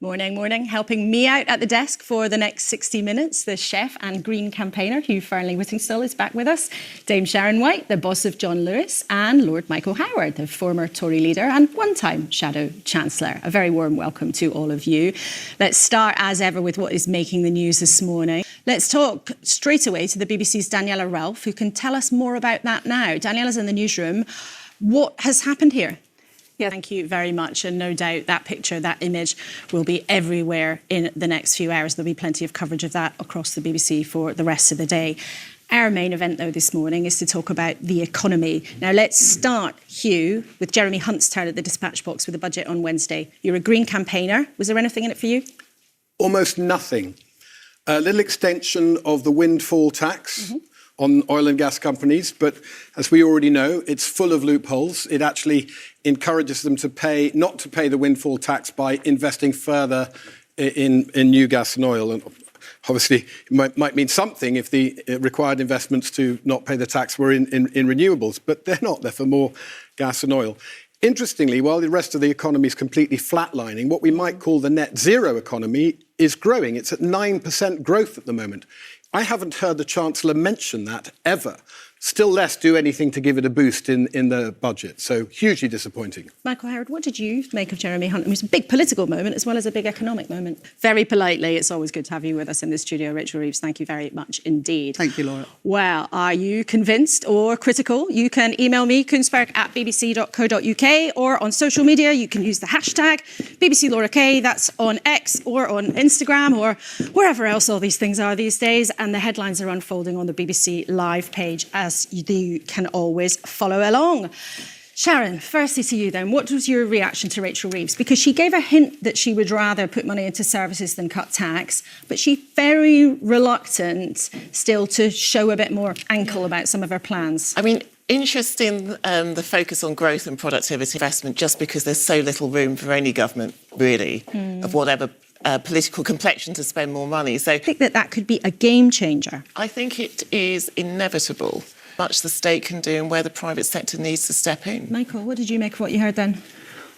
Morning, morning. Helping me out at the desk for the next 60 minutes, the chef and green campaigner, Hugh Fearnley-Whittingstall, is back with us. Dame Sharon White, the boss of John Lewis, and Lord Michael Howard, the former Tory leader and one-time Shadow Chancellor. A very warm welcome to all of you. Let's start, as ever, with what is making the news this morning. Let's talk straight away to the BBC's Daniela Ralph, who can tell us more about that now. Daniela's in the newsroom. What has happened here? Yeah, thank you very much. And no doubt that picture, that image will be everywhere in the next few hours. There'll be plenty of coverage of that across the BBC for the rest of the day. Our main event, though, this morning is to talk about the economy. Now, let's start, Hugh, with Jeremy Hunt's turn at the dispatch box with the budget on Wednesday. You're a Green campaigner. Was there anything in it for you? Almost nothing. A little extension of the windfall tax on oil and gas companies, but as we already know, it's full of loopholes. It actually encourages them to not to pay the windfall tax by investing further in new gas and oil. And obviously, it might mean something if the required investments to not pay the tax were in renewables, but they're not. They're for more gas and oil. Interestingly, while the rest of the economy is completely flatlining, what we might call the net zero economy is growing. It's at 9% growth at the moment. I haven't heard the Chancellor mention that ever. Still less do anything to give it a boost in the budget. So hugely disappointing. Michael Howard, what did you make of Jeremy Hunt? It was a big political moment as well as a big economic moment. Very politely, it's always good to have you with us in the studio, Rachel Reeves. Thank you very much indeed. Thank you, Laura. Well, are you convinced or critical? You can email me, kuenssberg@bbc.co.uk, or on social media, you can use the hashtag BBC Laura K. That's on X or on Instagram or wherever else all these things are these days. And the headlines are unfolding on the BBC Live page as you can always follow along. Sharon, firstly to you then, what was your reaction to Rachel Reeves? Because she gave a hint that she would rather put money into services than cut tax, but she's very reluctant still to show a bit more ankle about some of her plans. I mean, interesting the focus on growth and productivity investment, just because there's so little room for any government, really, of whatever political complexion to spend more money. So I think that could be a game changer. I think it is inevitable. Much the state can do and where the private sector needs to step in. Michael, what did you make of what you heard then?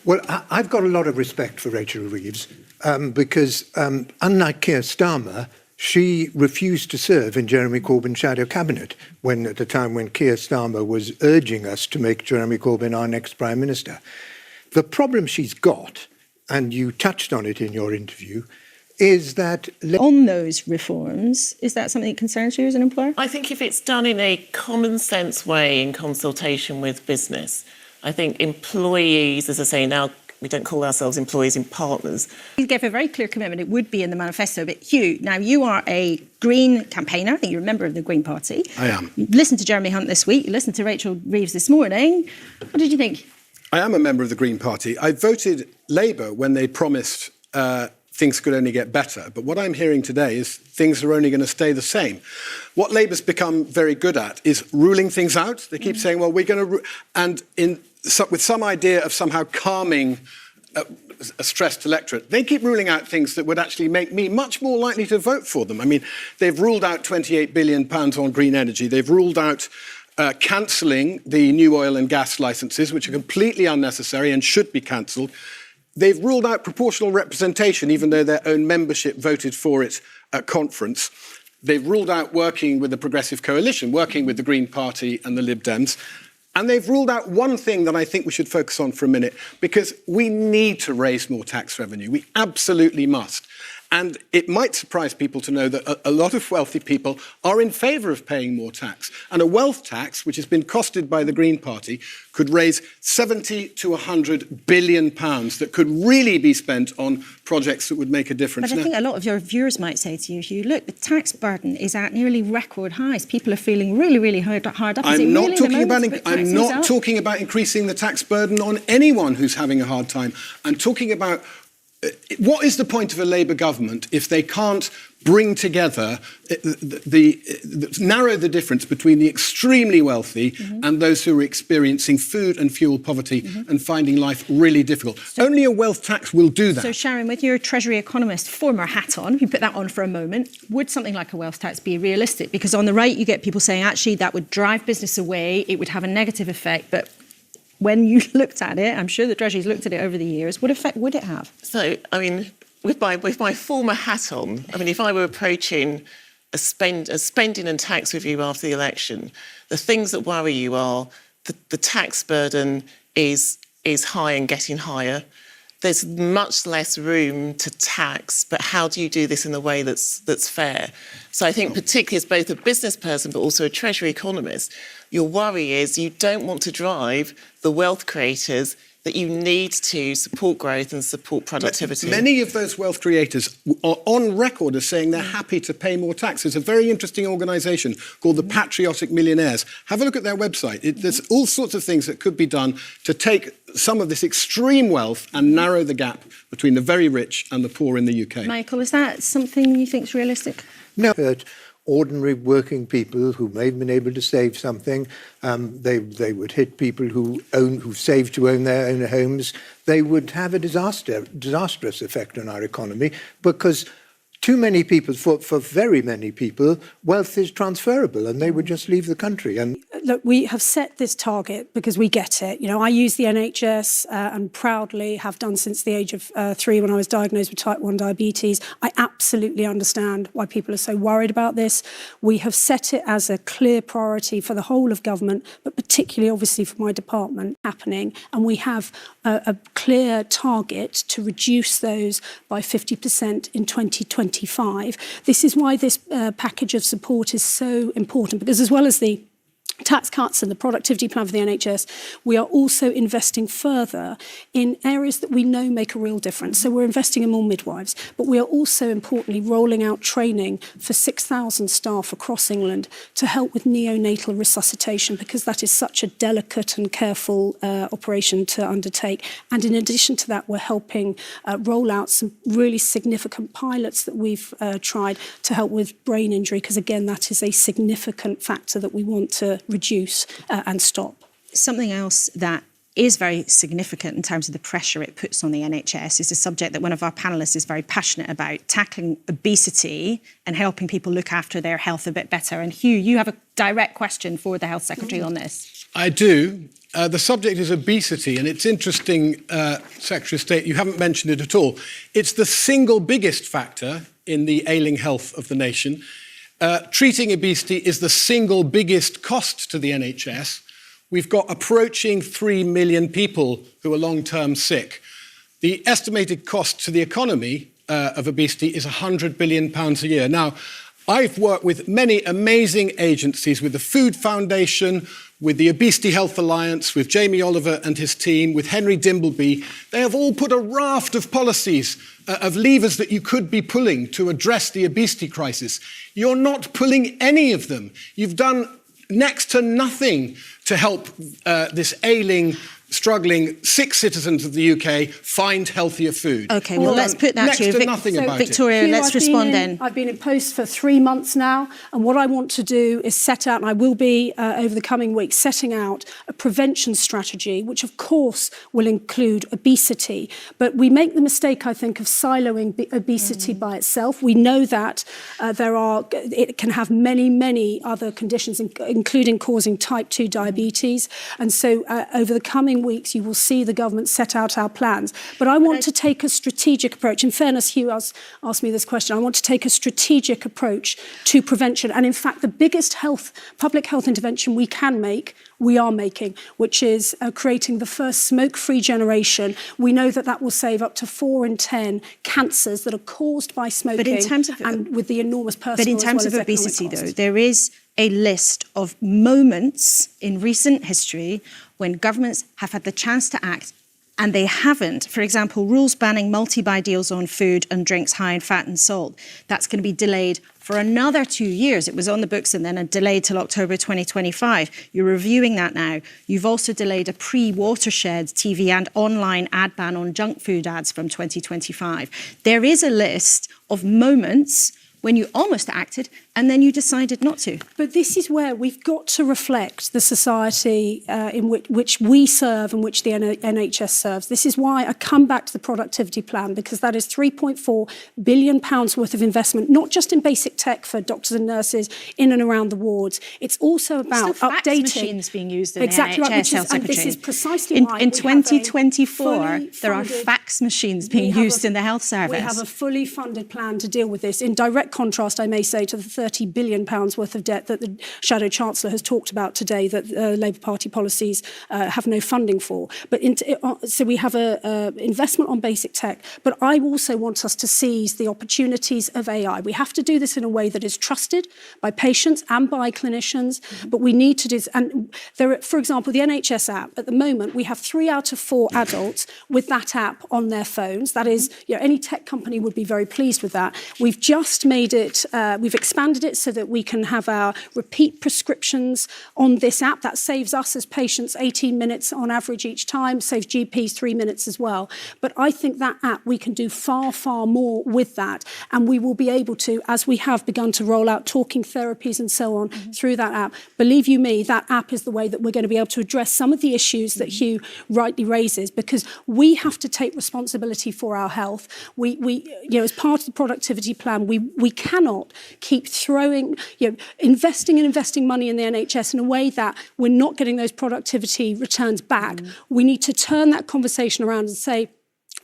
Well, I've got a lot of respect for Rachel Reeves because unlike Keir Starmer, she refused to serve in Jeremy Corbyn's shadow cabinet at the time when Keir Starmer was urging us to make Jeremy Corbyn our next Prime Minister. The problem she's got, and you touched on it in your interview, is that on those reforms, is that something that concerns you as an employer? I think if it's done in a common sense way in consultation with business, I think employees, as I say now, we don't call ourselves employees in partners. You gave a very clear commitment. It would be in the manifesto. But Hugh, now you are a Green campaigner. I think you're a member of the Green Party. I am. You listened to Jeremy Hunt this week. You listened to Rachel Reeves this morning. What did you think? I am a member of the Green Party. I voted Labour when they promised things could only get better. But what I'm hearing today is things are only going to stay the same. What Labour's become very good at is ruling things out. They keep saying, well, we're going to... with some idea of somehow calming a stressed electorate, they keep ruling out things that would actually make me much more likely to vote for them. I mean, they've ruled out £28 billion on green energy. They've ruled out cancelling the new oil and gas licences, which are completely unnecessary and should be cancelled. They've ruled out proportional representation, even though their own membership voted for it at conference. They've ruled out working with the Progressive Coalition, working with the Green Party and the Lib Dems. And they've ruled out one thing that I think we should focus on for a minute, because we need to raise more tax revenue. We absolutely must. And it might surprise people to know that a lot of wealthy people are in favour of paying more tax. And a wealth tax, which has been costed by the Green Party, could raise 70 to 100 billion pounds that could really be spent on projects that would make a difference. But I think a lot of your viewers might say to you, Hugh, look, the tax burden is at nearly record highs. People are feeling really, really hard up. I'm not talking about increasing the tax burden on anyone who's having a hard time. I'm talking about what is the point of a Labour government if they can't bring together, narrow the difference between the extremely wealthy and those who are experiencing food and fuel poverty and finding life really difficult? Only a wealth tax will do that. So, Sharon, with your Treasury economist former hat on, if you put that on for a moment, would something like a wealth tax be realistic? Because on the right, you get people saying, actually, that would drive business away, it would have a negative effect, but when you looked at it, I'm sure the Treasury's looked at it over the years, what effect would it have? So, I mean, with my former hat on, I mean, if I were approaching a spending and tax review after the election, the things that worry you are the tax burden is high and getting higher. There's much less room to tax, but how do you do this in a way that's fair? So I think particularly as both a business person but also a Treasury economist, your worry is you don't want to drive the wealth creators that you need to support growth and support productivity. Many of those wealth creators are on record as saying they're happy to pay more tax. There's a very interesting organisation called the Patriotic Millionaires. Have a look at their website. There's all sorts of things that could be done to take some of this extreme wealth and narrow the gap between the very rich and the poor in the UK. Michael, is that something you think is realistic? No. Ordinary working people who may have been able to save something, they would hit people who saved to own their own homes. They would have a disastrous effect on our economy because too many people, for very many people, wealth is transferable and they would just leave the country. And look, we have set this target because we get it. You know, I use the NHS and proudly have done since the age of 3 when I was diagnosed with type 1 diabetes. I absolutely understand why people are so worried about this. We have set it as a clear priority for the whole of government, but particularly obviously for my department happening. And we have a clear target to reduce those by 50% in 2025. This is why this package of support is so important, because as well as the tax cuts and the productivity plan for the NHS, we are also investing further in areas that we know make a real difference. So we're investing in more midwives, but we are also importantly rolling out training for 6,000 staff across England to help with neonatal resuscitation, because that is such a delicate and careful operation to undertake. And in addition to that, we're helping roll out some really significant pilots that we've tried to help with brain injury, because again, that is a significant factor that we want to reduce and stop. Something else that is very significant in terms of the pressure it puts on the NHS is a subject that one of our panellists is very passionate about, tackling obesity and helping people look after their health a bit better. And Hugh, you have a direct question for the Health Secretary on this. I do. The subject is obesity, and it's interesting, Secretary of State, you haven't mentioned it at all. It's the single biggest factor in the ailing health of the nation. Treating obesity is the single biggest cost to the NHS. We've got approaching 3 million people who are long-term sick. The estimated cost to the economy of obesity is £100 billion a year. Now, I've worked with many amazing agencies, with the Food Foundation, with the Obesity Health Alliance, with Jamie Oliver and his team, with Henry Dimbleby. They have all put a raft of policies, of levers that you could be pulling to address the obesity crisis. You're not pulling any of them. You've done next to nothing to help this ailing, struggling, sick citizens of the UK find healthier food. OK, well, let's put that to you. Victoria, let's respond then. I've been in post for 3 months now, and what I want to do is set out, and I will be over the coming weeks, setting out a prevention strategy, which of course will include obesity. But we make the mistake, I think, of siloing obesity by itself. We know that it can have many, many other conditions, including causing type 2 diabetes. And so over the coming weeks, you will see the government set out our plans. But I want to take a strategic approach. In fairness, Hugh asked me this question. I want to take a strategic approach to prevention. And in fact, the biggest public health intervention we are making, which is creating the first smoke-free generation. We know that will save up to 4 in 10 cancers that are caused by smoking. But in terms of, and with the enormous personal, but in terms of obesity, though, there is a list of moments in recent history when governments have had the chance to act and they haven't. For example, rules banning multi-buy deals on food and drinks high in fat and salt. That's going to be delayed for another 2 years. It was on the books and then a delay till October 2025. You're reviewing that now. You've also delayed a pre-watershed TV and online ad ban on junk food ads from 2025. There is a list of moments when you almost acted and then you decided not to. But this is where we've got to reflect the society in which we serve and which the NHS serves. This is why I come back to the productivity plan, because that is £3.4 billion worth of investment, not just in basic tech for doctors and nurses in and around the wards. It's also about fax updating machines being used in exactly the NHS, right, Health and this Secretary. is precisely why in 2024 there are fax machines being used in the health service. We have a fully funded plan to deal with this. In direct contrast, I may say, to the £30 billion worth of debt that the Shadow Chancellor has talked about today, that Labour Party policies have no funding for. But so we have an investment on basic tech, but I also want us to seize the opportunities of AI. We have to do this in a way that is trusted by patients and by clinicians, but we need to do this. And there, for example, the NHS app, at the moment, we have 3 out of 4 adults with that app on their phones. That is, any tech company would be very pleased with that. We've just made it, we've expanded it so that we can have our repeat prescriptions on this app. That saves us as patients 18 minutes on average each time, saves GPs 3 minutes as well. But I think that app, we can do far, far more with that. And we will be able to, as we have begun to roll out talking therapies and so on through that app. Believe you me, that app is the way that we're going to be able to address some of the issues that Hugh rightly raises, because we have to take responsibility for our health. We as part of the productivity plan, we cannot keep investing money in the NHS in a way that we're not getting those productivity returns back. We need to turn that conversation around and say,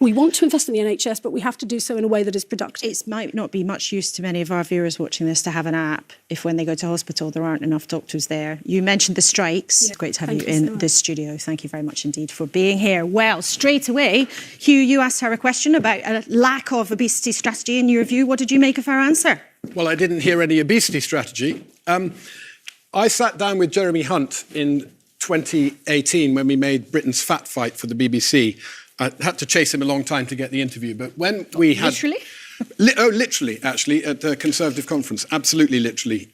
we want to invest in the NHS, but we have to do so in a way that is productive. It might not be much use to many of our viewers watching this to have an app if when they go to hospital there aren't enough doctors there. You mentioned the strikes. It's great to have you in this studio. Thank you very much indeed for being here. Well, straight away, Hugh, you asked her a question about a lack of obesity strategy in your view. What did you make of her answer? Well, I didn't hear any obesity strategy. I sat down with Jeremy Hunt in 2018 when we made Britain's Fat Fight for the BBC. I had to chase him a long time to get the interview, but when we had... Literally? Literally, actually, at the Conservative conference. Absolutely literally.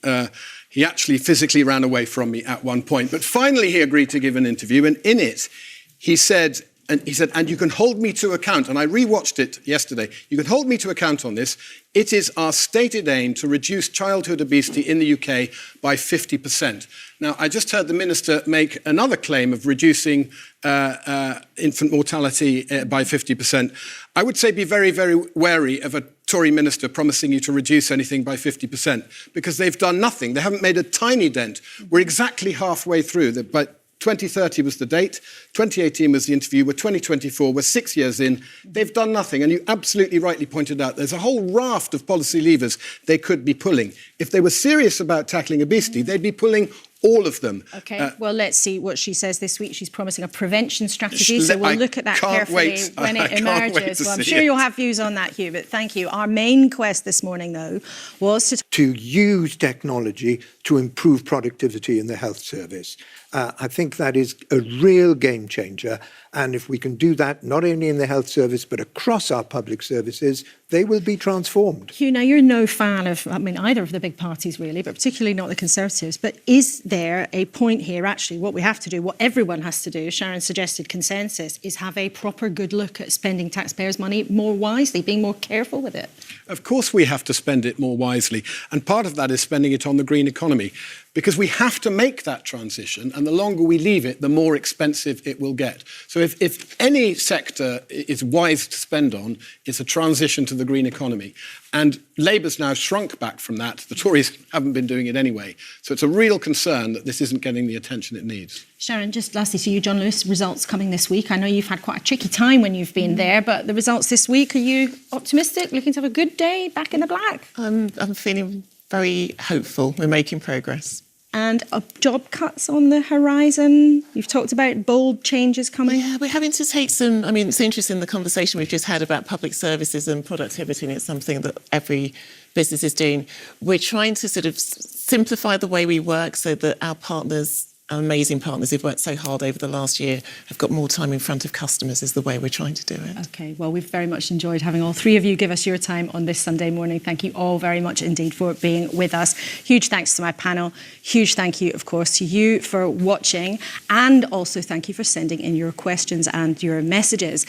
He actually physically ran away from me at one point. But finally he agreed to give an interview, and in it he said, and you can hold me to account, and I rewatched it yesterday, you can hold me to account on this. It is our stated aim to reduce childhood obesity in the UK by 50%. Now, I just heard the Minister make another claim of reducing infant mortality by 50%. I would say be very, very wary of a Tory minister promising you to reduce anything by 50%, because they've done nothing. They haven't made a tiny dent. We're exactly halfway through. But 2030 was the date, 2018 was the interview, we're 2024, we're 6 years in, they've done nothing. And you absolutely rightly pointed out, there's a whole raft of policy levers they could be pulling. If they were serious about tackling obesity, they'd be pulling all of them. OK, well, let's see what she says this week. She's promising a prevention strategy, so we'll look at that carefully when it emerges. Well, I'm sure you'll have views on that, Hugh, but thank you. Our main quest this morning, though, was to use technology to improve productivity in the health service. I think that is a real game changer. And if we can do that, not only in the health service, but across our public services, they will be transformed. Hugh, now you're no fan of, either of the big parties really, but particularly not the Conservatives. But is there a point here, actually, what we have to do, what everyone has to do, Sharon suggested consensus, is have a proper good look at spending taxpayers' money more wisely, being more careful with it? Of course we have to spend it more wisely. And part of that is spending it on the green economy, because we have to make that transition, and the longer we leave it, the more expensive it will get. So if any sector is wise to spend on, it's a transition to the green economy. And Labour's now shrunk back from that. The Tories haven't been doing it anyway. So it's a real concern that this isn't getting the attention it needs. Sharon, just lastly to you, John Lewis, results coming this week. I know you've had quite a tricky time when you've been there, but the results this week, are you optimistic, looking to have a good day, back in the black? I'm feeling very hopeful. We're making progress. And job cuts on the horizon. You've talked about bold changes coming. Yeah, we're having to take some... it's interesting, the conversation we've just had about public services and productivity, and it's something that every business is doing. We're trying to sort of simplify the way we work so that our partners, our amazing partners who've worked so hard over the last year, have got more time in front of customers, is the way we're trying to do it. OK, well, we've very much enjoyed having all three of you give us your time on this Sunday morning. Thank you all very much indeed for being with us. Huge thanks to my panel. Huge thank you, of course, to you for watching. And also thank you for sending in your questions and your messages.